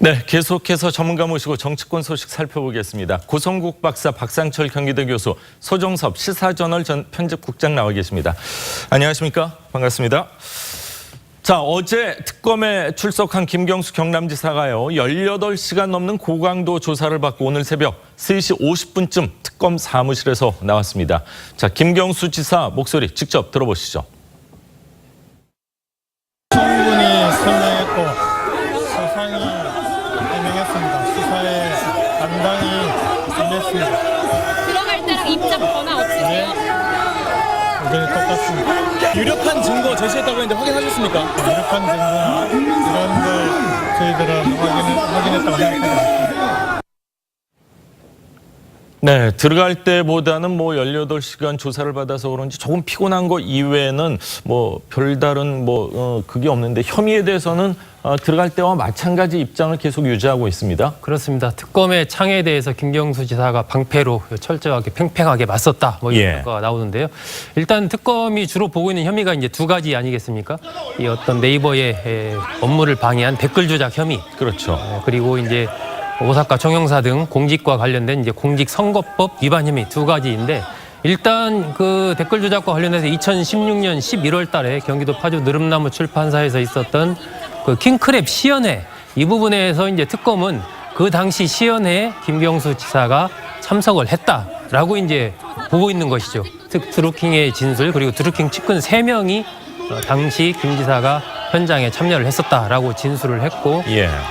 네, 계속해서 전문가 모시고 정치권 소식 살펴보겠습니다. 고성국 박사, 박상철 경기대 교수, 소정섭 시사저널 전 편집국장 나와 계십니다. 안녕하십니까? 반갑습니다. 자, 어제 특검에 출석한 김경수 경남지사가요, 18시간 넘는 고강도 조사를 받고 오늘 새벽 3시 50분쯤 특검 사무실에서 나왔습니다. 자, 김경수 지사 목소리 직접 들어보시죠. 충분히 설명했고 수상이 해명했습니다. 수사에 당당히 임했습니다. 들어갈 때랑 입장 변화 없으세요? 여전히 똑같습니다. 유력한 증거 제시했다고 했는데 확인하셨습니까? 유력한 증거나 이런 걸 저희들은 확인했다고 생각합니다. 네, 들어갈 때보다는 18시간 조사를 받아서 그런지 조금 피곤한 거 이외에는 별다른 그게 없는데 혐의에 대해서는 들어갈 때와 마찬가지 입장을 계속 유지하고 있습니다. 그렇습니다. 특검의 창에 대해서 김경수 지사가 방패로 철저하게 팽팽하게 맞섰다. 이런 거가 나오는데요. 일단 특검이 주로 보고 있는 혐의가 이제 두 가지 아니겠습니까? 이 어떤 네이버의 업무를 방해한 댓글 조작 혐의. 그렇죠. 그리고 이제 오사카 총영사 등 공직과 관련된 이제 공직선거법 위반 혐의 두 가지인데, 일단 그 댓글 조작과 관련해서 2016년 11월 달에 경기도 파주 느릅나무 출판사에서 있었던 그 킹크랩 시연회, 이 부분에서 이제 특검은 그 당시 시연회에 김경수 지사가 참석을 했다라고 이제 보고 있는 것이죠. 드루킹의 진술, 그리고 드루킹 측근 3명이 당시 김 지사가 현장에 참여를 했었다라고 진술을 했고,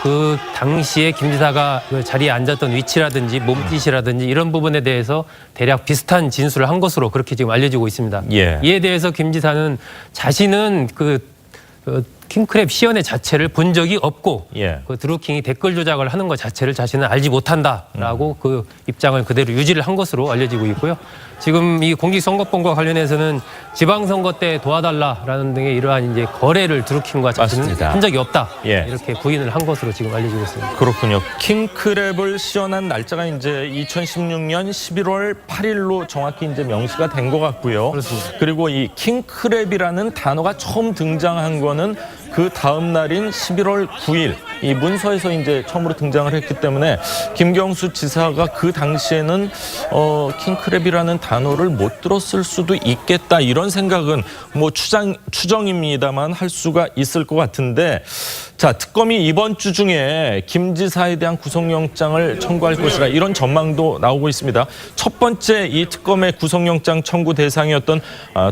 그 당시에 김 지사가 그 자리에 앉았던 위치라든지 몸짓이라든지 이런 부분에 대해서 대략 비슷한 진술을 한 것으로 그렇게 지금 알려지고 있습니다. 이에 대해서 김 지사는 자신은 그 킹크랩 시연회 자체를 본 적이 없고, 그 드루킹이 댓글 조작을 하는 것 자체를 자신은 알지 못한다라고 그 입장을 그대로 유지를 한 것으로 알려지고 있고요. 지금 이 공직선거법과 관련해서는 지방선거 때 도와달라라는 등의 이러한 이제 거래를 드루킹과 자신은 맞습니다. 한 적이 없다. 이렇게 부인을 한 것으로 지금 알려지고 있습니다. 그렇군요. 킹크랩을 시연한 날짜가 이제 2016년 11월 8일로 정확히 이제 명시가 된 것 같고요. 그렇습니다. 그리고 이 킹크랩이라는 단어가 처음 등장한 거는 그 다음 날인 11월 9일 이 문서에서 이제 처음으로 등장을 했기 때문에 김경수 지사가 그 당시에는 킹크랩이라는 단어를 못 들었을 수도 있겠다, 이런 생각은 추정입니다만 할 수가 있을 것 같은데, 자, 특검이 이번 주 중에 김 지사에 대한 구속영장을 청구할 것이라 이런 전망도 나오고 있습니다. 첫 번째 이 특검의 구속영장 청구 대상이었던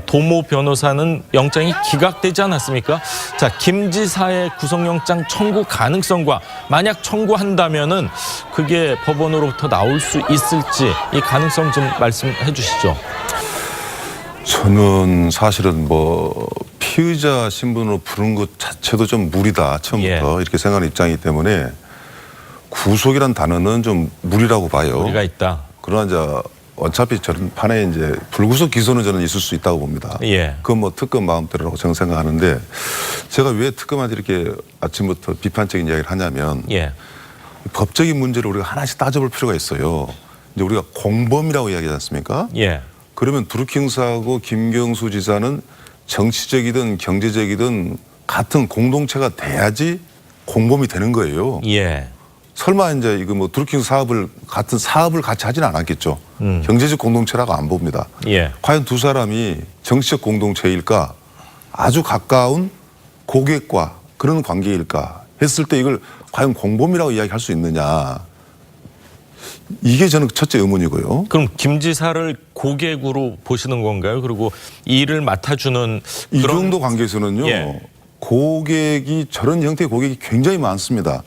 도모 변호사는 영장이 기각되지 않았습니까? 자, 김 지사의 구속영장 청구 가능성과 만약 청구한다면은 그게 법원으로부터 나올 수 있을지 이 가능성 좀 말씀해 주시죠. 저는 사실은 피의자 신분으로 부른 것 자체도 좀 무리다, 처음부터 이렇게 생각하는 입장이기 때문에 구속이란 단어는 좀 무리라고 봐요. 무리가 있다. 그러나 이제 어차피 저런 판에 이제 불구속 기소는 저는 있을 수 있다고 봅니다. 그건 특검 마음대로라고 저는 생각하는데, 제가 왜 특검한테 이렇게 아침부터 비판적인 이야기를 하냐면 법적인 문제를 우리가 하나씩 따져볼 필요가 있어요. 이제 우리가 공범이라고 이야기하지 않습니까? 그러면 드루킹사하고 김경수 지사는 정치적이든 경제적이든 같은 공동체가 돼야지 공범이 되는 거예요. 설마 이제 이거 드루킹 같은 사업을 같이 하진 않았겠죠. 경제적 공동체라고 안 봅니다. 과연 두 사람이 정치적 공동체일까, 아주 가까운 고객과 그런 관계일까 했을 때 이걸 과연 공범이라고 이야기할 수 있느냐, 이게 저는 첫째 의문이고요. 그럼 김 지사를 고객으로 보시는 건가요? 그리고 이 일을 맡아주는 이 정도 관계에서는요, 고객이 저런 형태의 고객이 굉장히 많습니다.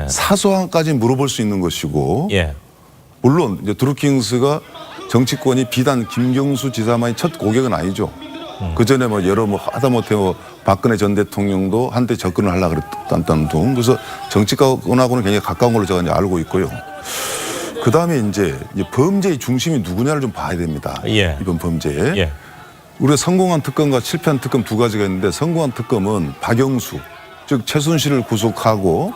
사소한까지 물어볼 수 있는 것이고, 물론 이제 드루킹스가 정치권이 비단 김경수 지사만이 첫 고객은 아니죠. 그 전에 하다못해 박근혜 전 대통령도 한때 접근을 하려고 그랬던 등, 그래서 정치권하고는 굉장히 가까운 걸로 제가 이제 알고 있고요. 그 다음에 이제 범죄의 중심이 누구냐를 좀 봐야 됩니다. 이번 범죄에. 우리가 성공한 특검과 실패한 특검 두 가지가 있는데, 성공한 특검은 박영수, 즉 최순실을 구속하고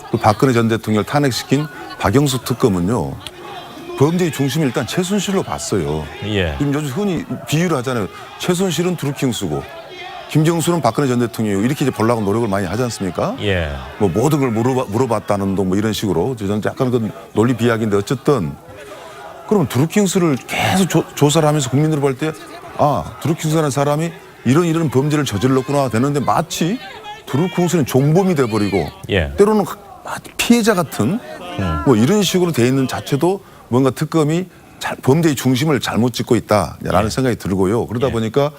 또 박근혜 전 대통령을 탄핵시킨 박영수 특검은요, 범죄의 중심이 일단 최순실로 봤어요. 지금 요즘 흔히 비유를 하잖아요. 최순실은 드루킹스고 김경수는 박근혜 전 대통령이고 이렇게 이제 보려고 노력을 많이 하지 않습니까? 예. 뭐 모든 걸 물어봤다는 둥 뭐 이런 식으로 저는 약간 그 논리 비약인데 어쨌든 그럼 드루킹스를 계속 조사를 하면서 국민들이 볼 때 드루킹스라는 사람이 이런 범죄를 저질렀구나 되는데 마치 드루킹스는 종범이 돼버리고 예. 때로는 피해자 같은 뭐 이런 식으로 돼 있는 자체도 뭔가 특검이 범죄의 중심을 잘못 짚고 있다라는 생각이 들고요. 그러다 보니까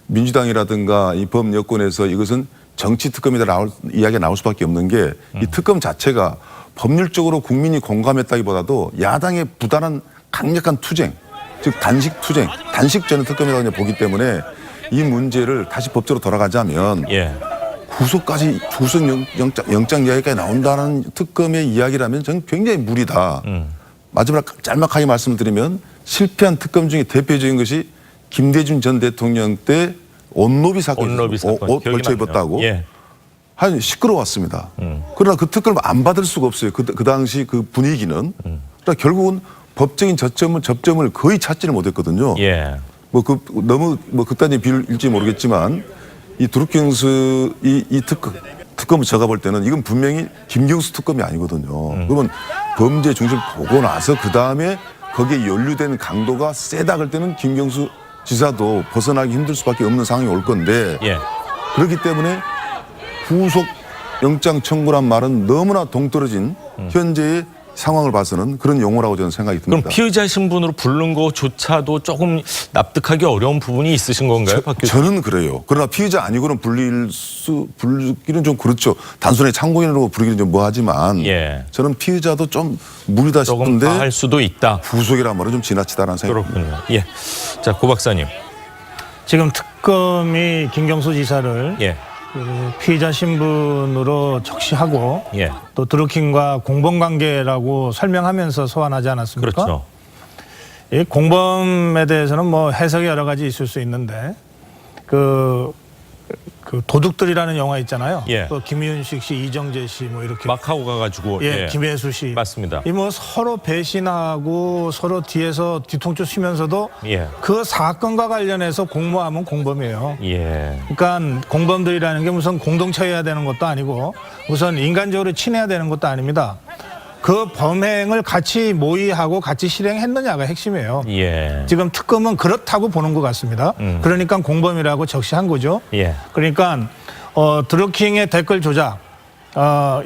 민주당이라든가 이 범여권에서 이것은 정치 특검이다 이야기가 나올 수밖에 없는 게 이 특검 자체가 법률적으로 국민이 공감했다기보다도 야당의 부단한 강력한 투쟁, 즉 단식 투쟁, 단식전의 특검이라고 이제 보기 때문에 이 문제를 다시 법적으로 돌아가자면 구속까지 영장 이야기까지 나온다는 특검의 이야기라면 저는 굉장히 무리다. 마지막 짤막하게 말씀을 드리면 실패한 특검 중에 대표적인 것이 김대중 전 대통령 때 온로비 사건, 옷 걸쳐 입었다고 한 시끄러웠습니다. 그러나 그 특검을 안 받을 수가 없어요. 그 당시 그 분위기는. 그러나 결국은 법적인 접점을 거의 찾지를 못했거든요. 너무 극단적인 비율일지 모르겠지만 이 드루킹스 이 특검을 제가 볼 때는 이건 분명히 김경수 특검이 아니거든요. 그러면 범죄 중심을 보고 나서 그 다음에 거기에 연루된 강도가 세다 그럴 때는 김경수 지사도 벗어나기 힘들 수밖에 없는 상황이 올 건데 그렇기 때문에 구속 영장 청구란 말은 너무나 동떨어진 현재의 상황을 봐서는 그런 용어라고 저는 생각이 듭니다. 그럼 피의자 신분으로 부른 거조차도 조금 납득하기 어려운 부분이 있으신 건가요, 박 교수님? 저는 그래요. 그러나 피의자 아니고는 부르기는 좀 그렇죠. 단순히 참고인으로 부르기는 좀 뭐하지만 저는 피의자도 좀 무리다 싶은데 조금 할 수도 있다. 구속이란 말은 좀 지나치다라는 생각이 듭니다. 그렇군요. 자, 고 박사님. 지금 특검이 김경수 지사를 피의자 신분으로 적시하고 또 드루킹과 공범관계라고 설명하면서 소환하지 않았습니까? 그렇죠. 이 공범에 대해서는 뭐 해석이 여러 가지 있을 수 있는데 그 도둑들이라는 영화 있잖아요. 또 김윤식 씨, 이정재 씨 뭐 이렇게 막 하고 가가지고 김혜수 씨 맞습니다. 이 뭐 서로 배신하고 서로 뒤에서 뒤통수 치면서도 그 사건과 관련해서 공모하면 공범이에요. 그러니까 공범들이라는 게 무슨 공동체여야 되는 것도 아니고 우선 인간적으로 친해야 되는 것도 아닙니다. 그 범행을 같이 모의하고 같이 실행했느냐가 핵심이에요. 지금 특검은 그렇다고 보는 것 같습니다. 그러니까 공범이라고 적시한 거죠. 그러니까 드루킹의 댓글 조작,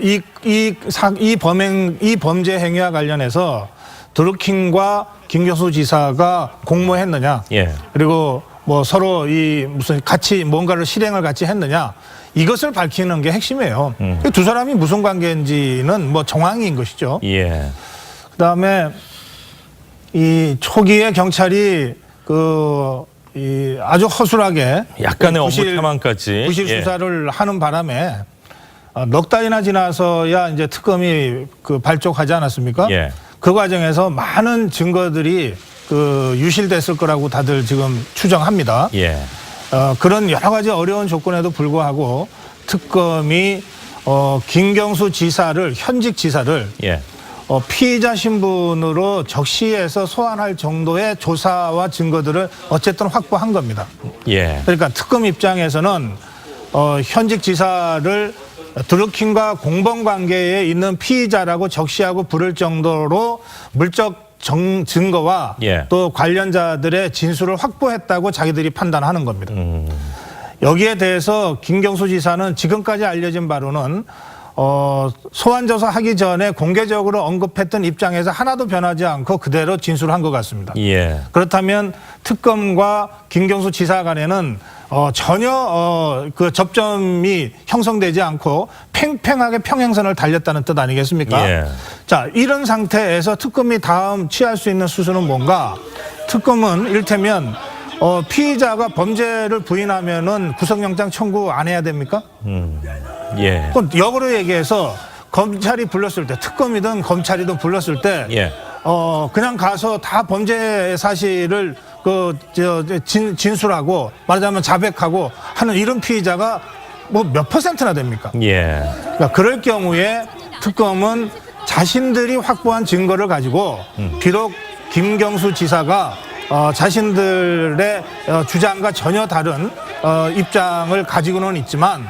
이 범죄 행위와 관련해서 드루킹과 김경수 지사가 공모했느냐, 그리고 뭐 서로 무슨 같이 뭔가를 실행을 같이 했느냐. 이것을 밝히는 게 핵심이에요. 두 사람이 무슨 관계인지는 뭐 정황인 것이죠. 그다음에 이 초기에 경찰이 아주 허술하게 약간의 업무태만까지 부실 수사를 하는 바람에 넉 달이나 지나서야 이제 특검이 발족하지 않았습니까? 그 과정에서 많은 증거들이 유실됐을 거라고 다들 지금 추정합니다. 그런 여러 가지 어려운 조건에도 불구하고 특검이 김경수 지사를 현직 지사를 피의자 신분으로 적시해서 소환할 정도의 조사와 증거들을 어쨌든 확보한 겁니다. 그러니까 특검 입장에서는 현직 지사를 드루킹과 공범 관계에 있는 피의자라고 적시하고 부를 정도로 물적 증거와 또 관련자들의 진술을 확보했다고 자기들이 판단하는 겁니다. 여기에 대해서 김경수 지사는 지금까지 알려진 바로는 소환 조사하기 전에 공개적으로 언급했던 입장에서 하나도 변하지 않고 그대로 진술한 것 같습니다. 그렇다면 특검과 김경수 지사 간에는 전혀 그 접점이 형성되지 않고 팽팽하게 평행선을 달렸다는 뜻 아니겠습니까? 자, 이런 상태에서 특검이 다음 취할 수 있는 수순은 뭔가? 특검은 이를테면 피의자가 범죄를 부인하면은 구속영장 청구 안 해야 됩니까? 그건 역으로 얘기해서 검찰이 불렀을 때, 특검이든 검찰이든 불렀을 때, 그냥 가서 다 범죄 사실을 진술하고 말하자면 자백하고 하는 이런 피의자가 뭐 몇 %나 됩니까? 그러니까 그럴 경우에 특검은 자신들이 확보한 증거를 가지고 비록 김경수 지사가 자신들의 주장과 전혀 다른 입장을 가지고는 있지만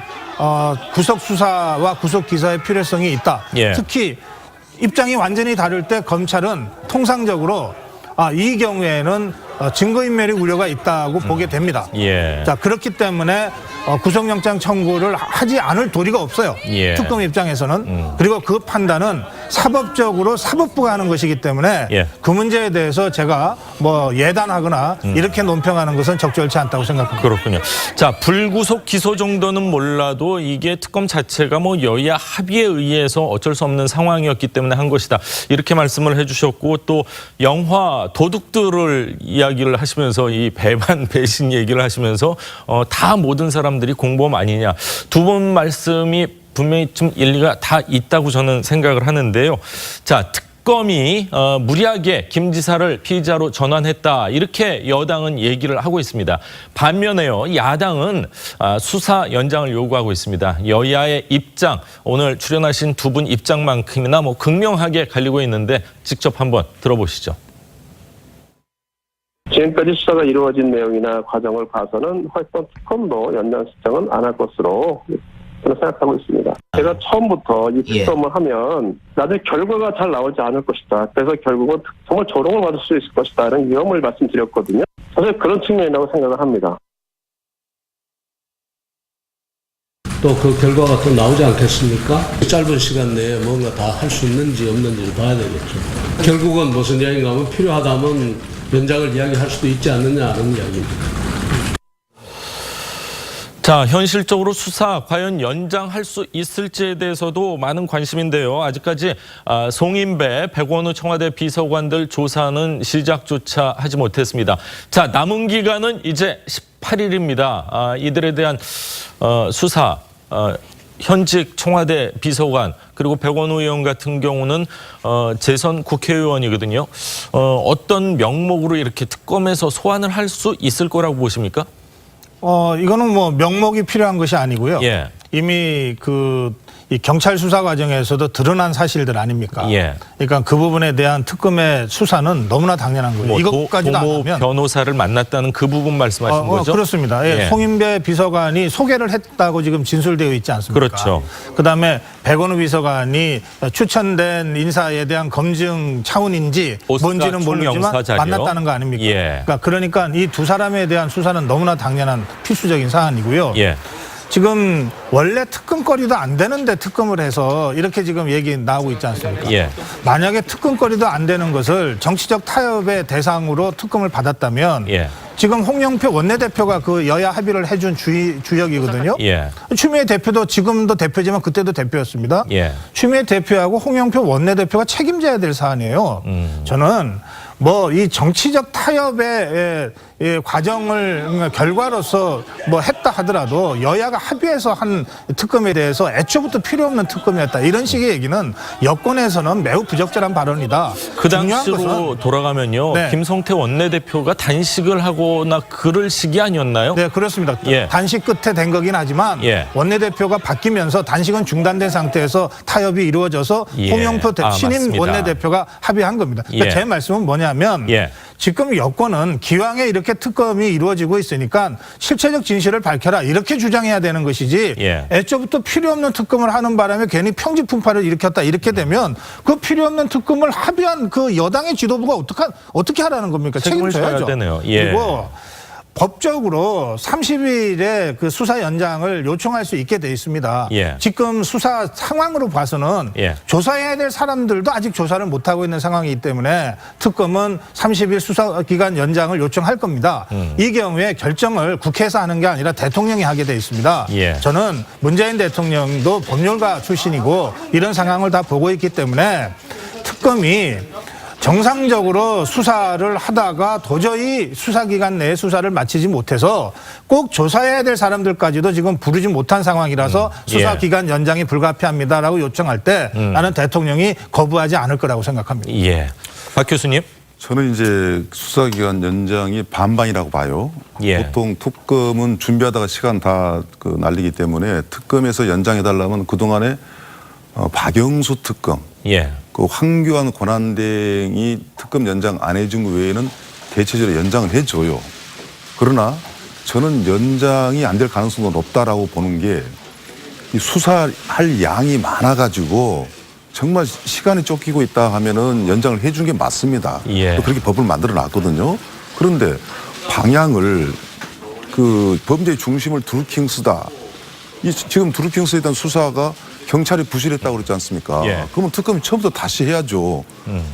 구속 수사와 구속 기소의 필요성이 있다. 예. 특히 입장이 완전히 다를 때 검찰은 통상적으로 이 경우에는 증거인멸의 우려가 있다고 보게 됩니다. 예. 자, 그렇기 때문에 구속영장 청구를 하지 않을 도리가 없어요. 예. 특검 입장에서는. 그리고 그 판단은 사법적으로 사법부가 하는 것이기 때문에 예. 그 문제에 대해서 제가 뭐 예단하거나 이렇게 논평하는 것은 적절치 않다고 생각합니다. 그렇군요. 자, 불구속 기소 정도는 몰라도 이게 특검 자체가 뭐 여야 합의에 의해서 어쩔 수 없는 상황이었기 때문에 한 것이다. 이렇게 말씀을 해주셨고 또 영화 도둑들을 이야기를 하시면서 이 배반 배신 얘기를 하시면서 다 모든 사람들이 공범 아니냐. 두 분 말씀이 분명히 좀 일리가 다 있다고 저는 생각을 하는데요. 자, 특검이 무리하게 김 지사를 피의자로 전환했다. 이렇게 여당은 얘기를 하고 있습니다. 반면에요, 야당은 수사 연장을 요구하고 있습니다. 여야의 입장, 오늘 출연하신 두 분 입장만큼이나 뭐 극명하게 갈리고 있는데 직접 한번 들어보시죠. 지금까지 수사가 이루어진 내용이나 과정을 봐서는 활동 특검도 연장 신청은 안 할 것으로 저는 생각하고 있습니다. 제가 처음부터 이 특검을 하면 나중에 결과가 잘 나오지 않을 것이다. 그래서 결국은 정말 조롱을 받을 수 있을 것이다. 이런 위험을 말씀드렸거든요. 사실 그런 측면이라고 생각을 합니다. 또 그 결과가 또 나오지 않겠습니까? 짧은 시간 내에 뭔가 다 할 수 있는지 없는지를 봐야 되겠죠. 결국은 무슨 이야기인가 하면 필요하다면 연장을 이야기할 수도 있지 않느냐는 이야기입니다. 자, 현실적으로 수사 과연 연장할 수 있을지에 대해서도 많은 관심인데요. 아직까지 송인배, 백원우 청와대 비서관들 조사는 시작조차 하지 못했습니다. 자, 남은 기간은 이제 18일입니다. 이들에 대한 수사, 현직 청와대 비서관 그리고 백원우 의원 같은 경우는 재선 국회의원이거든요. 어떤 명목으로 이렇게 특검에서 소환을 할 수 있을 거라고 보십니까? 이거는 뭐 명목이 필요한 것이 아니고요. 예. 이미 이 경찰 수사 과정에서도 드러난 사실들 아닙니까? 예. 그러니까 그 부분에 대한 특검의 수사는 너무나 당연한 거예요. 뭐 이것까지도 안 도모 하면 변호사를 만났다는 그 부분 말씀하신 거죠? 그렇습니다. 예. 예. 송인배 비서관이 소개를 했다고 지금 진술되어 있지 않습니까? 그렇죠. 그다음에 백원우 비서관이 추천된 인사에 대한 검증 차원인지 뭔지는 모르지만 총영사 자료. 만났다는 거 아닙니까? 예. 그러니까 이 두 사람에 대한 수사는 너무나 당연한 필수적인 사안이고요. 예. 지금 원래 특검거리도 안 되는데 특검을 해서 이렇게 지금 얘기 나오고 있지 않습니까? 예. 만약에 특검거리도 안 되는 것을 정치적 타협의 대상으로 특검을 받았다면 예. 지금 홍영표 원내대표가 그 여야 합의를 해준 주역이거든요. 예. 추미애 대표도 지금도 대표지만 그때도 대표였습니다. 예. 추미애 대표하고 홍영표 원내대표가 책임져야 될 사안이에요. 저는 뭐 이 정치적 타협의 과정을 결과로서 뭐 했다 하더라도 여야가 합의해서 한 특검에 대해서 애초부터 필요 없는 특검이었다. 이런 식의 얘기는 여권에서는 매우 부적절한 발언이다. 그 중요한 당시로 것은 돌아가면요. 네. 김성태 원내대표가 단식을 하거나 그럴 시기 아니었나요? 네, 그렇습니다. 예. 단식 끝에 된 거긴 하지만 예. 원내대표가 바뀌면서 단식은 중단된 상태에서 타협이 이루어져서 예. 홍영표 신임 맞습니다. 원내대표가 합의한 겁니다. 그러니까 예. 제 말씀은 뭐냐면 예. 지금 여권은 기왕에 이렇게 특검이 이루어지고 있으니까 실체적 진실을 밝혀라 이렇게 주장해야 되는 것이지 예. 애초부터 필요 없는 특검을 하는 바람에 괜히 평지풍파를 일으켰다 이렇게 되면 그 필요 없는 특검을 합의한 그 여당의 지도부가 어떻게 하라는 겁니까? 책임을 져야 책임져야죠. 되네요. 예. 그리고 법적으로 30일에 그 수사 연장을 요청할 수 있게 돼 있습니다. 예. 지금 수사 상황으로 봐서는 예. 조사해야 될 사람들도 아직 조사를 못하고 있는 상황이기 때문에 특검은 30일 수사 기간 연장을 요청할 겁니다. 이 경우에 결정을 국회에서 하는 게 아니라 대통령이 하게 돼 있습니다. 예. 저는 문재인 대통령도 법률가 출신이고 이런 상황을 다 보고 있기 때문에 특검이 정상적으로 수사를 하다가 도저히 수사기간 내에 수사를 마치지 못해서 꼭 조사해야 될 사람들까지도 지금 부르지 못한 상황이라서 수사기간 연장이 불가피합니다라고 요청할 때 나는 대통령이 거부하지 않을 거라고 생각합니다. 예. 박 교수님. 저는 이제 수사기간 연장이 반반이라고 봐요. 예. 보통 특검은 준비하다가 시간 다 날리기 때문에 특검에서 연장해달라면 그동안에 박영수 특검, 예. 그 황교안 권한대행이 특검 연장 안 해준 외에는 대체적으로 연장을 해줘요. 그러나 저는 연장이 안 될 가능성도 높다라고 보는 게 이 수사할 양이 많아가지고 정말 시간이 쫓기고 있다 하면은 연장을 해준 게 맞습니다. 예. 또 그렇게 법을 만들어 놨거든요. 그런데 방향을 그 범죄의 중심을 드루킹스다. 지금 드루킹스에 대한 수사가 경찰이 부실했다고 그랬지 않습니까? 예. 그러면 특검이 처음부터 다시 해야죠.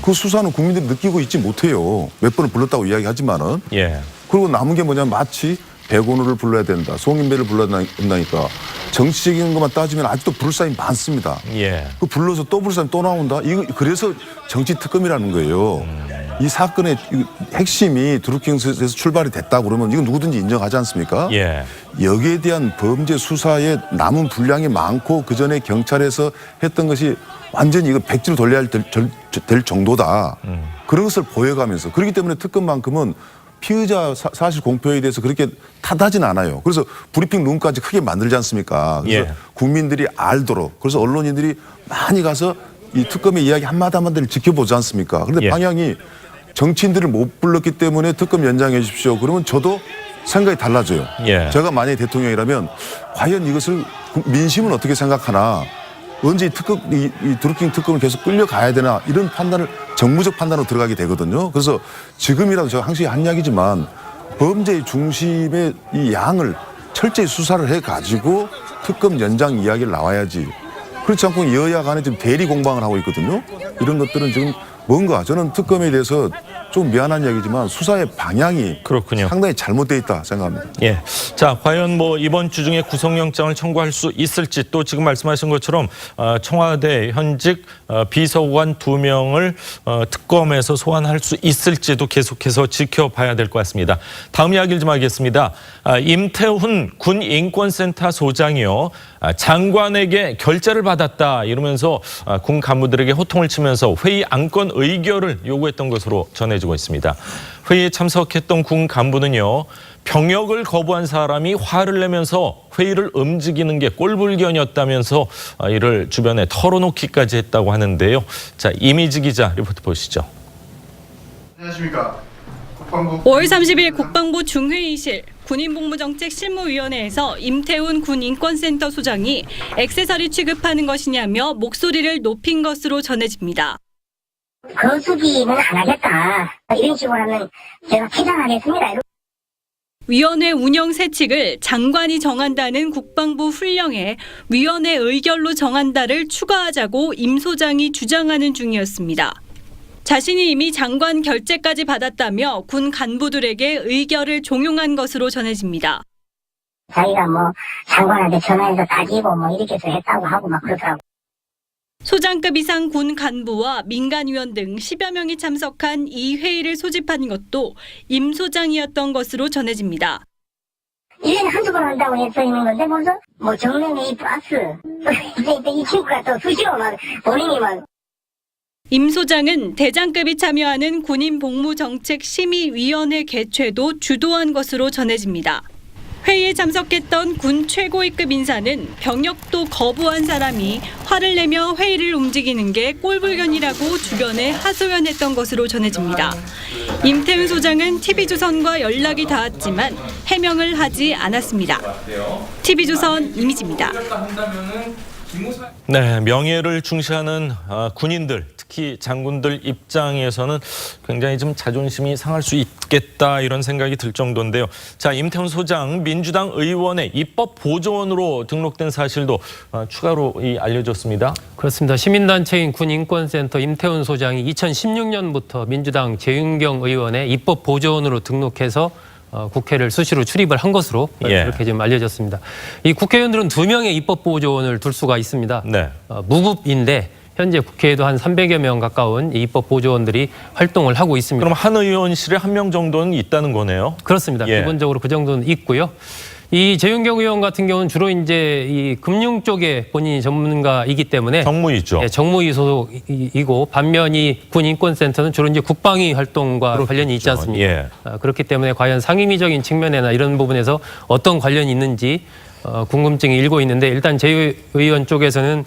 그 수사는 국민들이 느끼고 있지 못해요. 몇 번을 불렀다고 이야기하지만은. 예. 그리고 남은 게 뭐냐면 마치 백오누를 불러야 된다. 송인배를 불러야 된다니까. 정치적인 것만 따지면 아직도 부를 사람이 많습니다. 예. 그 불러서 또 부를 사람이 또 나온다. 이거 그래서 정치 특검이라는 거예요. 이 사건의 핵심이 드루킹스에서 출발이 됐다 그러면 이건 누구든지 인정하지 않습니까? 예. 여기에 대한 범죄 수사에 남은 분량이 많고 그 전에 경찰에서 했던 것이 완전히 이거 백지로 돌려야 될 정도다. 그런 것을 보여가면서 그렇기 때문에 특검만큼은 피의자 사실 공표에 대해서 그렇게 탓하진 않아요. 그래서 브리핑 룸까지 크게 만들지 않습니까? 그래서 예. 국민들이 알도록 그래서 언론인들이 많이 가서 이 특검의 이야기 한마디 한마디를 지켜보지 않습니까? 그런데 예. 방향이 정치인들을 못 불렀기 때문에 특검 연장해 주십시오. 그러면 저도 생각이 달라져요. 예. 제가 만약에 대통령이라면 과연 이것을 민심은 어떻게 생각하나 언제 이 드루킹 특검을 계속 끌려가야 되나 이런 판단을 정무적 판단으로 들어가게 되거든요. 그래서 지금이라도 제가 항상 한 이야기지만 범죄의 중심의 이 양을 철저히 수사를 해가지고 특검 연장 이야기를 나와야지. 그렇지 않고 여야 간에 지금 대리 공방을 하고 있거든요. 이런 것들은 지금 뭔가 저는 특검에 대해서 좀 미안한 이야기지만 수사의 방향이 그렇군요. 상당히 잘못되어 있다 생각합니다. 예. 자, 과연 뭐 이번 주 중에 구속영장을 청구할 수 있을지 또 지금 말씀하신 것처럼 청와대 현직 비서관 2명을 특검에서 소환할 수 있을지도 계속해서 지켜봐야 될 것 같습니다. 다음 이야기를 좀 하겠습니다. 임태훈 군 인권센터 소장이요. 장관에게 결재를 받았다 이러면서 군 간부들에게 호통을 치면서 회의 안건 의결을 요구했던 것으로 전해지고 있습니다. 회의에 참석했던 군 간부는요. 병역을 거부한 사람이 화를 내면서 회의를 움직이는 게 꼴불견이었다면서 이를 주변에 털어놓기까지 했다고 하는데요. 자, 이미지 기자 리포트 보시죠. 안녕하십니까. 5월 30일 국방부 중회의실 군인복무정책실무위원회에서 임태훈 군 인권센터 소장이 액세서리 취급하는 것이냐며 목소리를 높인 것으로 전해집니다. 거수기는 안 하겠다. 이런 식으로 하면 제가 퇴장하겠습니다. 위원회 운영 세칙을 장관이 정한다는 국방부 훈령에 위원회 의결로 정한다를 추가하자고 임 소장이 주장하는 중이었습니다. 자신이 이미 장관 결재까지 받았다며 군 간부들에게 의결을 종용한 것으로 전해집니다. 자기가 뭐 장관한테 전화해서 따지고 뭐 이렇게 해서 했다고 하고 막 그러더라고. 소장급 이상 군 간부와 민간위원 등 10여 명이 참석한 이 회의를 소집한 것도 임 소장이었던 것으로 전해집니다. 1년에 한두 번 한다고 해서 있는 건데 무슨 뭐 정면에 이 플러스 이 친구가 또 수시로 막 본인이 막 임 소장은 대장급이 참여하는 군인복무정책심의위원회 개최도 주도한 것으로 전해집니다. 회의에 참석했던 군 최고위급 인사는 병역도 거부한 사람이 화를 내며 회의를 움직이는 게 꼴불견이라고 주변에 하소연했던 것으로 전해집니다. 임태훈 소장은 TV조선과 연락이 닿았지만 해명을 하지 않았습니다. TV조선 이미지입니다. 네, 명예를 중시하는 군인들, 특히 장군들 입장에서는 굉장히 좀 자존심이 상할 수 있겠다 이런 생각이 들 정도인데요. 자, 임태훈 소장 민주당 의원의 입법 보조원으로 등록된 사실도 추가로 알려졌습니다. 그렇습니다. 시민단체인 군인권센터 임태훈 소장이 2016년부터 민주당 재윤경 의원의 입법 보조원으로 등록해서 국회를 수시로 출입을 한 것으로 그렇게 지금 알려졌습니다. 이 국회의원들은 2명의 입법보조원을 둘 수가 있습니다. 네. 무급인데 현재 국회에도 한 300여 명 가까운 이 입법보조원들이 활동을 하고 있습니다. 그럼 한 의원실에 1명 정도는 있다는 거네요? 그렇습니다. 예. 기본적으로 그 정도는 있고요. 이 재윤경 의원 같은 경우는 주로 이제 이 금융 쪽에 본인이 전문가이기 때문에 정무위죠. 예, 정무위 소속이고 반면 이 군인권센터는 주로 이제 국방위 활동과 그렇겠죠. 관련이 있지 않습니까? 예. 그렇기 때문에 과연 상임위적인 측면이나 이런 부분에서 어떤 관련이 있는지 궁금증이 일고 있는데 일단 재 의원 쪽에서는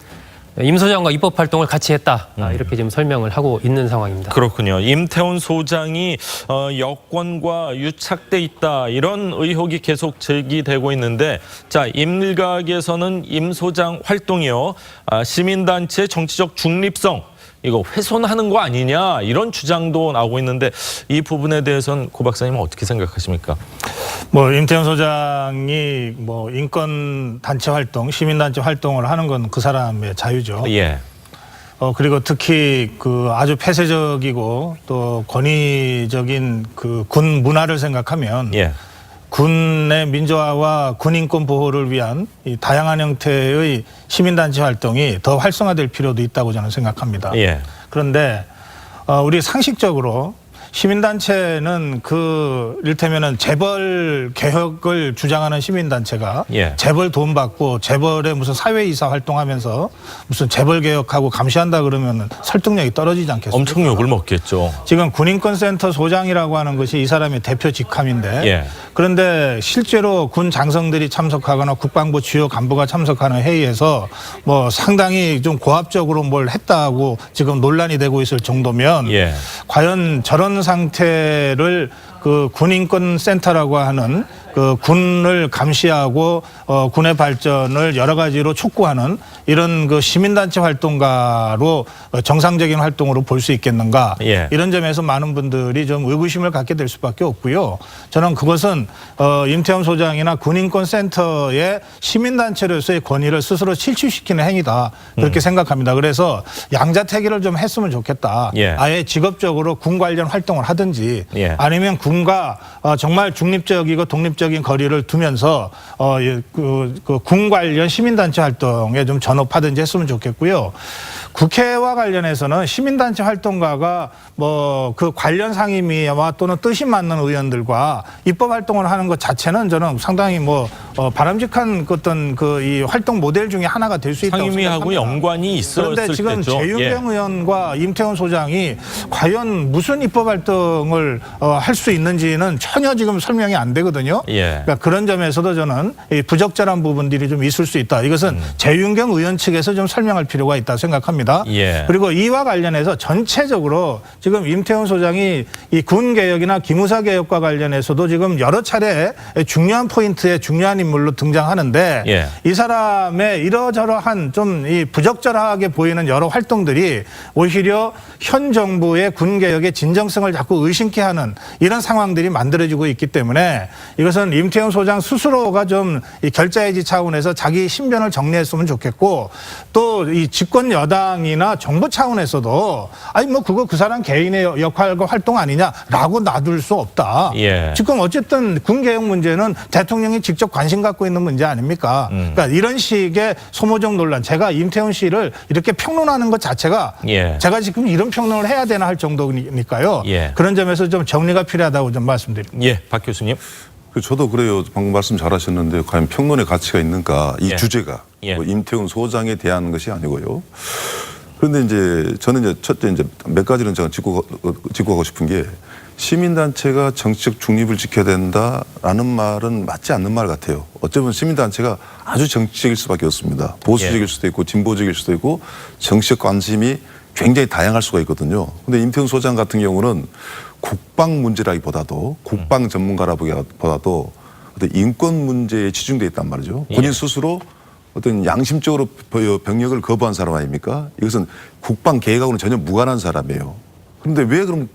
임 소장과 입법 활동을 같이 했다. 이렇게 지금 설명을 하고 있는 상황입니다. 그렇군요. 임태훈 소장이 여권과 유착돼 있다 이런 의혹이 계속 제기되고 있는데 자 임일각에서는 임 소장 활동이요 시민단체의 정치적 중립성 이거 훼손하는 거 아니냐 이런 주장도 나오고 있는데 이 부분에 대해서는 고 박사님은 어떻게 생각하십니까? 뭐 임태훈 소장이 뭐 인권 단체 활동, 시민 단체 활동을 하는 건 그 사람의 자유죠. 예. 그리고 특히 그 아주 폐쇄적이고 또 권위적인 그 군 문화를 생각하면 예. 군의 민주화와 군 인권 보호를 위한 이 다양한 형태의 시민단체 활동이 더 활성화될 필요도 있다고 저는 생각합니다. 예. 그런데 우리 상식적으로 시민단체는 그 이를테면은 재벌 개혁을 주장하는 시민단체가 예. 재벌 돈 받고 재벌의 무슨 사회이사 활동하면서 무슨 재벌 개혁하고 감시한다 그러면 설득력이 떨어지지 않겠습니까? 엄청 욕을 먹겠죠. 지금 군인권센터 소장이라고 하는 것이 이 사람의 대표 직함인데 예. 그런데 실제로 군 장성들이 참석하거나 국방부 주요 간부가 참석하는 회의에서 뭐 상당히 좀 고압적으로 뭘 했다고 지금 논란이 되고 있을 정도면 예. 과연 저런 상태를 그 군인권센터라고 하는 그 군을 감시하고 군의 발전을 여러 가지로 촉구하는 이런 그 시민단체 활동가로 정상적인 활동으로 볼 수 있겠는가 예. 이런 점에서 많은 분들이 좀 의구심을 갖게 될 수밖에 없고요. 저는 그것은 임태훈 소장이나 군인권센터의 시민단체로서의 권위를 스스로 실추시키는 행위다 그렇게 생각합니다. 그래서 양자택일을 좀 했으면 좋겠다. 예. 아예 직업적으로 군 관련 활동을 하든지 예. 아니면 군과 정말 중립적이고 독립적인 거리를 두면서 군 관련 시민단체 활동에 좀 전업하든지 했으면 좋겠고요. 국회와 관련해서는 시민단체 활동가가 뭐 그 관련 상임위와 또는 뜻이 맞는 의원들과 입법 활동을 하는 것 자체는 저는 상당히 뭐 바람직한 어떤 그 이 활동 모델 중에 하나가 될 수 있다고 상임위하고 생각합니다. 연관이 있었을 그런데 지금 때죠. 재윤경 의원과 임태훈 소장이 과연 무슨 입법 활동을 할 수 있는지는 전혀 지금 설명이 안 되거든요. 예. 그러니까 그런 점에서도 저는 이 부적절한 부분들이 좀 있을 수 있다. 이것은 재윤경 의원 측에서 좀 설명할 필요가 있다 생각합니다. 예. 그리고 이와 관련해서 전체적으로 지금 임태훈 소장이 이 군 개혁이나 기무사 개혁과 관련해서도 지금 여러 차례 중요한 포인트에 중요한 인물로 등장하는데 예. 이 사람의 이러저러한 좀 이 부적절하게 보이는 여러 활동들이 오히려 현 정부의 군 개혁의 진정성을 자꾸 의심케 하는 이런 상황들이 만들어지고 있기 때문에 이것은 임태훈 소장 스스로가 좀 이 결자해지 차원에서 자기 신변을 정리했으면 좋겠고 또 이 집권 여당이나 정부 차원에서도 아니 뭐 그거 그 사람 개인의 역할과 활동 아니냐라고 놔둘 수 없다. 예. 지금 어쨌든 군 개혁 문제는 대통령이 직접 관심 갖고 있는 문제 아닙니까? 그러니까 이런 식의 소모적 논란, 제가 임태훈 씨를 이렇게 평론하는 것 자체가 예. 제가 지금 이런 평론을 해야 되나 할 정도니까요. 예. 그런 점에서 좀 정리가 필요하다고 좀 말씀드립니다. 예, 박 교수님. 저도 그래요. 방금 말씀 잘하셨는데 과연 평론의 가치가 있는가 이 예. 주제가 예. 뭐 임태훈 소장에 대한 것이 아니고요. 그런데 이제 저는 이제 첫째 이제 몇 가지는 제가 짚고 가고 싶은 게 시민단체가 정치적 중립을 지켜야 된다라는 말은 맞지 않는 말 같아요. 어쩌면 시민단체가 아주 정치적일 수밖에 없습니다. 보수적일 수도 있고 진보적일 수도 있고 정치적 관심이 굉장히 다양할 수가 있거든요. 근데 임태훈 소장 같은 경우는 국방 문제라기보다도 국방 전문가라기보다도 어떤 인권 문제에 치중돼 있단 말이죠. 본인 스스로 어떤 양심적으로 병역을 거부한 사람 아닙니까? 이것은 국방 계획하고는 전혀 무관한 사람이에요. 그런데 왜 그럼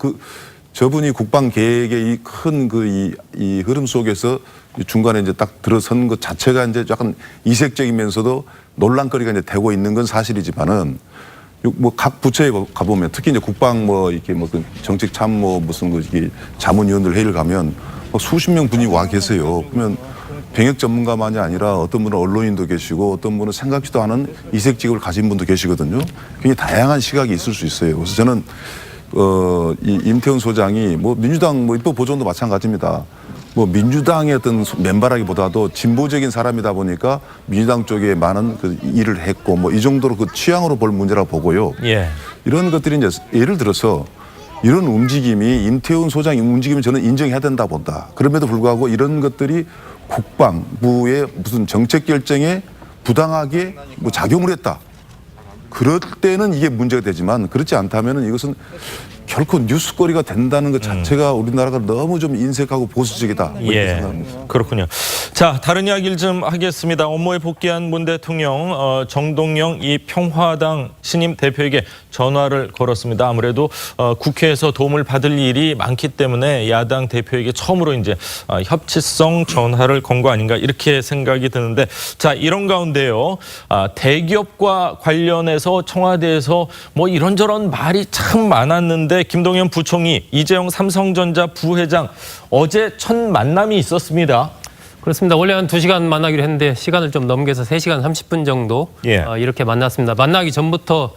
저분이 국방 계획의 이 큰 이 흐름 속에서 중간에 이제 딱 들어선 것 자체가 이제 약간 이색적이면서도 논란거리가 이제 되고 있는 건 사실이지만은 뭐 각 부처에 가보면 특히 이제 국방 뭐 이렇게 뭐 그 정책 참모 무슨 그 자문위원들 회의를 가면 수십 명 분이 와 계세요. 그러면 병역 전문가만이 아니라 어떤 분은 언론인도 계시고 어떤 분은 생각지도 않은 이색직업을 가진 분도 계시거든요. 굉장히 다양한 시각이 있을 수 있어요. 그래서 저는 이 임태훈 소장이 뭐 민주당 뭐 입법 보존도 마찬가지입니다. 뭐 민주당의 어떤 멤버라기보다도 진보적인 사람이다 보니까 민주당 쪽에 많은 그 일을 했고 뭐 이 정도로 그 취향으로 볼 문제라고 보고요. 예. 이런 것들이 이제 예를 들어서 이런 움직임이 임태훈 소장의 움직임을 저는 인정해야 된다 본다. 그럼에도 불구하고 이런 것들이 국방부의 무슨 정책 결정에 부당하게 뭐 작용을 했다. 그럴 때는 이게 문제가 되지만 그렇지 않다면은 이것은 결코 뉴스거리가 된다는 것 자체가 우리나라가 너무 좀 인색하고 보수적이다. 뭐 이렇게 생각합니다. 그렇군요. 자, 다른 이야기를 좀 하겠습니다. 업무에 복귀한 문 대통령 정동영 이 평화당 신임 대표에게 전화를 걸었습니다. 아무래도 국회에서 도움을 받을 일이 많기 때문에 야당 대표에게 처음으로 이제 협치성 전화를 건 거 아닌가 이렇게 생각이 드는데, 자, 이런 가운데요. 대기업과 관련해서 청와대에서 뭐 이런저런 말이 참 많았는데 김동연 부총리, 이재용 삼성전자 부회장 어제 첫 만남이 있었습니다. 그렇습니다. 원래 한 2시간 만나기로 했는데 시간을 좀 넘겨서 3시간 30분 정도 이렇게 만났습니다. 만나기 전부터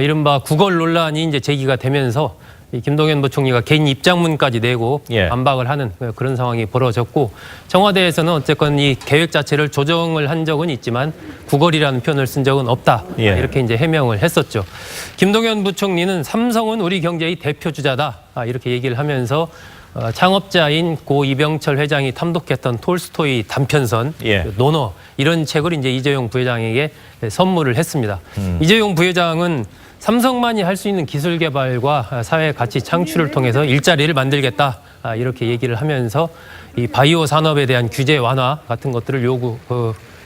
이른바 구걸 논란이 이제 제기가 되면서 이 김동연 부총리가 개인 입장문까지 내고 반박을 하는 그런 상황이 벌어졌고, 청와대에서는 어쨌건 이 계획 자체를 조정을 한 적은 있지만 구걸이라는 표현을 쓴 적은 없다. 이렇게 이제 해명을 했었죠. 김동연 부총리는 삼성은 우리 경제의 대표주자다. 이렇게 얘기를 하면서 창업자인 고 이병철 회장이 탐독했던 톨스토이 단편선 논어 이런 책을 이제 이재용 부회장에게 선물을 했습니다. 이재용 부회장은 삼성만이 할 수 있는 기술 개발과 사회 가치 창출을 통해서 일자리를 만들겠다 이렇게 얘기를 하면서 이 바이오 산업에 대한 규제 완화 같은 것들을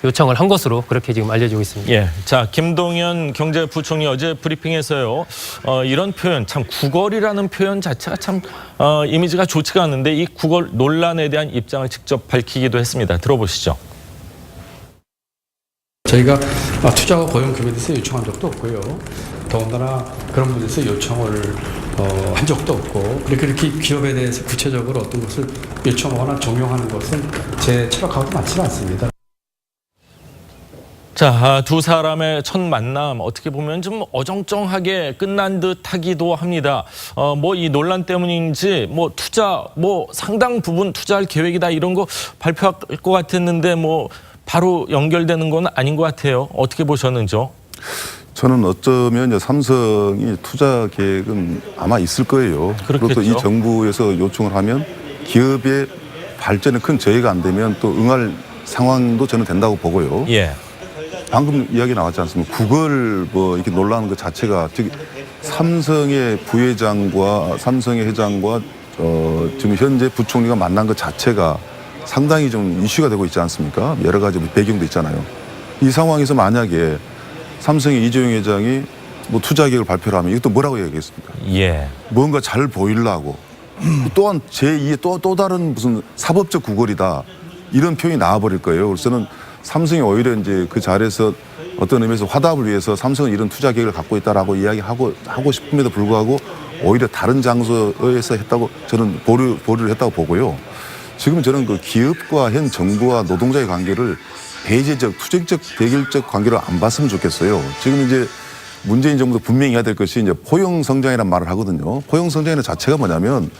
요청을 한 것으로 그렇게 지금 알려지고 있습니다. 자, 김동연 경제부총리 어제 브리핑에서요. 이런 표현, 참 구걸이라는 표현 자체가 참 이미지가 좋지가 않은데 이 구걸 논란에 대한 입장을 직접 밝히기도 했습니다. 들어보시죠. 저희가 투자와 고용 규모에 대해서 요청한 적도 없고요. 더군다나 그런 부분에서 요청을 한 적도 없고, 그렇게 기업에 대해서 구체적으로 어떤 것을 요청하거나 종용하는 것은 제 철학하고도 맞지 않습니다. 자, 두 사람의 첫 만남 어떻게 보면 좀 어정쩡하게 끝난 듯 하기도 합니다. 뭐 이 논란 때문인지 뭐 투자 뭐 상당 부분 투자할 계획이다 이런 거 발표할 것 같았는데 뭐 바로 연결되는 건 아닌 것 같아요. 어떻게 보셨는지요? 저는 어쩌면 이제 삼성이 투자 계획은 아마 있을 거예요. 그렇겠죠. 그리고 또 이 정부에서 요청을 하면 기업의 발전에 큰 저해가 안 되면 또 응할 상황도 저는 된다고 보고요. 방금 이야기 나왔지 않습니까? 구걸 뭐 이렇게 논란한 것 자체가 즉 삼성의 부회장과 삼성의 회장과 지금 현재 부총리가 만난 것 자체가 상당히 좀 이슈가 되고 있지 않습니까? 여러 가지 배경도 있잖아요. 이 상황에서 만약에 삼성의 이재용 회장이 뭐 투자 계획을 발표를 하면 이것도 뭐라고 얘기했습니까? 뭔가 잘 보이려고 또한 제2의 또 다른 무슨 사법적 구걸이다 이런 표현이 나와버릴 거예요. 그래서는 삼성이 오히려 이제 그 자리에서 어떤 의미에서 화답을 위해서 삼성은 이런 투자 계획을 갖고 있다라고 이야기하고 싶음에도 불구하고 오히려 다른 장소에서 했다고 저는 보류를 했다고 보고요. 지금 저는 그 기업과 현 정부와 노동자의 관계를 배제적, 투쟁적, 대결적 관계로 안 봤으면 좋겠어요. 지금 이제 문재인 정부도 분명히 해야 될 것이 이제 포용 성장이라는 말을 하거든요. 포용 성장이라는 자체가 뭐냐면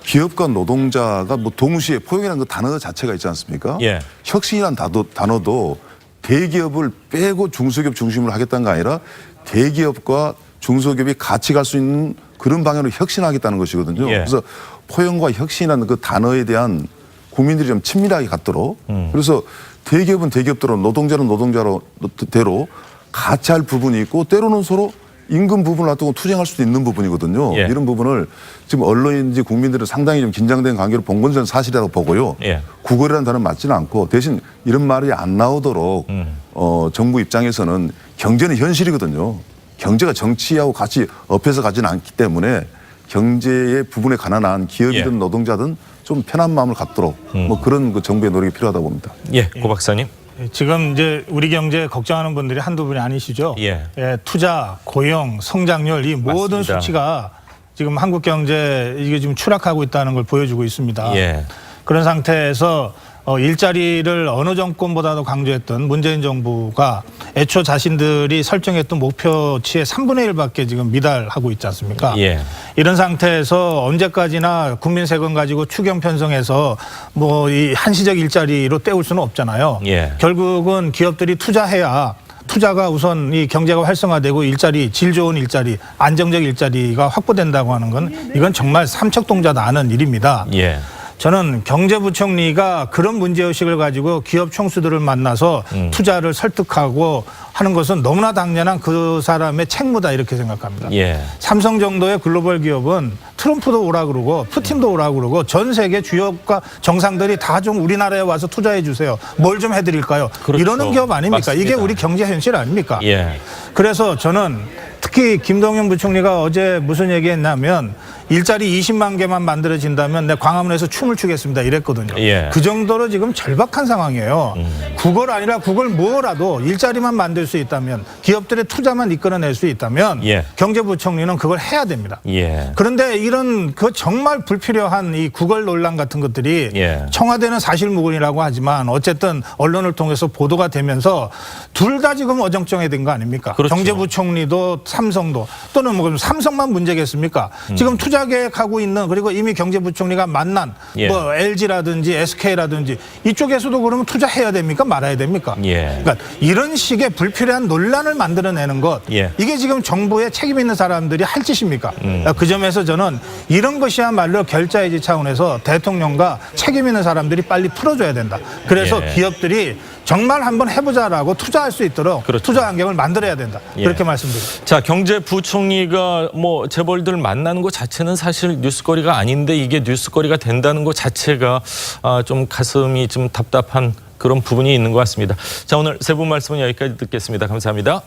기업과 노동자가 뭐 동시에 포용이라는 그 단어 자체가 있지 않습니까? 혁신이라는 단어도 대기업을 빼고 중소기업 중심으로 하겠다는 게 아니라 대기업과 중소기업이 같이 갈 수 있는 그런 방향으로 혁신하겠다는 것이거든요. 그래서 포용과 혁신이라는 그 단어에 대한 국민들이 좀 친밀하게 갖도록 그래서 대기업은 대기업대로 노동자는 노동자대로 같이 할 부분이 있고 때로는 서로 임금 부분을 놔두고 투쟁할 수도 있는 부분이거든요. 이런 부분을 지금 언론인지 국민들은 상당히 좀 긴장된 관계로 본 건 저는 사실이라고 보고요. 구걸이라는 단어는 맞지는 않고 대신 이런 말이 안 나오도록 정부 입장에서는 경제는 현실이거든요. 경제가 정치하고 같이 엎여서 가지는 않기 때문에 경제의 부분에 가난한 기업이든 노동자든 좀 편한 마음을 갖도록 뭐 그런 그 정부의 노력이 필요하다고 봅니다. 고 박사님. 지금 이제 우리 경제 걱정하는 분들이 한두 분이 아니시죠. 투자, 고용, 성장률 이 모든 맞습니다. 수치가 지금 한국 경제 이게 지금 추락하고 있다는 걸 보여주고 있습니다. 그런 상태에서 일자리를 어느 정권보다도 강조했던 문재인 정부가 애초 자신들이 설정했던 목표치의 3분의 1밖에 지금 미달하고 있지 않습니까? 이런 상태에서 언제까지나 국민 세금 가지고 추경 편성해서 뭐 이 한시적 일자리로 때울 수는 없잖아요. 결국은 기업들이 투자해야 투자가 우선 이 경제가 활성화되고 일자리, 질 좋은 일자리, 안정적 일자리가 확보된다고 하는 건 이건 정말 삼척동자도 아는 일입니다. 저는 경제부총리가 그런 문제의식을 가지고 기업 총수들을 만나서 투자를 설득하고 하는 것은 너무나 당연한 그 사람의 책무다 이렇게 생각합니다. 예. 삼성 정도의 글로벌 기업은 트럼프도 오라 그러고 푸틴도 오라 그러고 전 세계 주요국가 정상들이 다 좀 우리나라에 와서 투자해 주세요. 뭘 좀 해드릴까요? 그렇죠. 이러는 기업 아닙니까? 맞습니다. 이게 우리 경제 현실 아닙니까? 예. 그래서 저는 특히 김동연 부총리가 어제 무슨 얘기했냐면 일자리 20만 개만 만들어진다면 내가 광화문에서 춤을 추겠습니다 이랬거든요. 예. 그 정도로 지금 절박한 상황이에요. 그걸 아니라 그걸 뭐라도 일자리만 만들 수 있다면 기업들의 투자만 이끌어낼 수 있다면 예. 경제부총리는 그걸 해야 됩니다. 예. 그런데 이런 그 정말 불필요한 이 구걸 논란 같은 것들이 예. 청와대는 사실무근이라고 하지만 어쨌든 언론을 통해서 보도가 되면서 둘 다 지금 어정쩡해 된 거 아닙니까? 그렇죠. 경제부총리도 삼성도 또는 뭐 삼성만 문제겠습니까? 지금 투자 계획하고 있는 그리고 이미 경제부총리가 만난 예. 뭐 LG라든지 SK라든지 이쪽에서도 그러면 투자해야 됩니까? 말아야 됩니까? 예. 그러니까 이런 식의 불필요한 논란을 만들어내는 것 예. 이게 지금 정부의 책임 있는 사람들이 할 짓입니까? 그 점에서 저는 이런 것이야말로 결자해지 차원에서 대통령과 책임 있는 사람들이 빨리 풀어줘야 된다. 그래서 예. 기업들이 정말 한번 해보자라고 투자할 수 있도록 그렇죠. 투자 환경을 만들어야 된다. 예. 그렇게 말씀드립니다. 자, 경제부총리가 뭐 재벌들 만나는 것 자체는 사실 뉴스거리가 아닌데 이게 뉴스거리가 된다는 것 자체가 좀 가슴이 좀 답답한 그런 부분이 있는 것 같습니다. 자, 오늘 세 분 말씀은 여기까지 듣겠습니다. 감사합니다.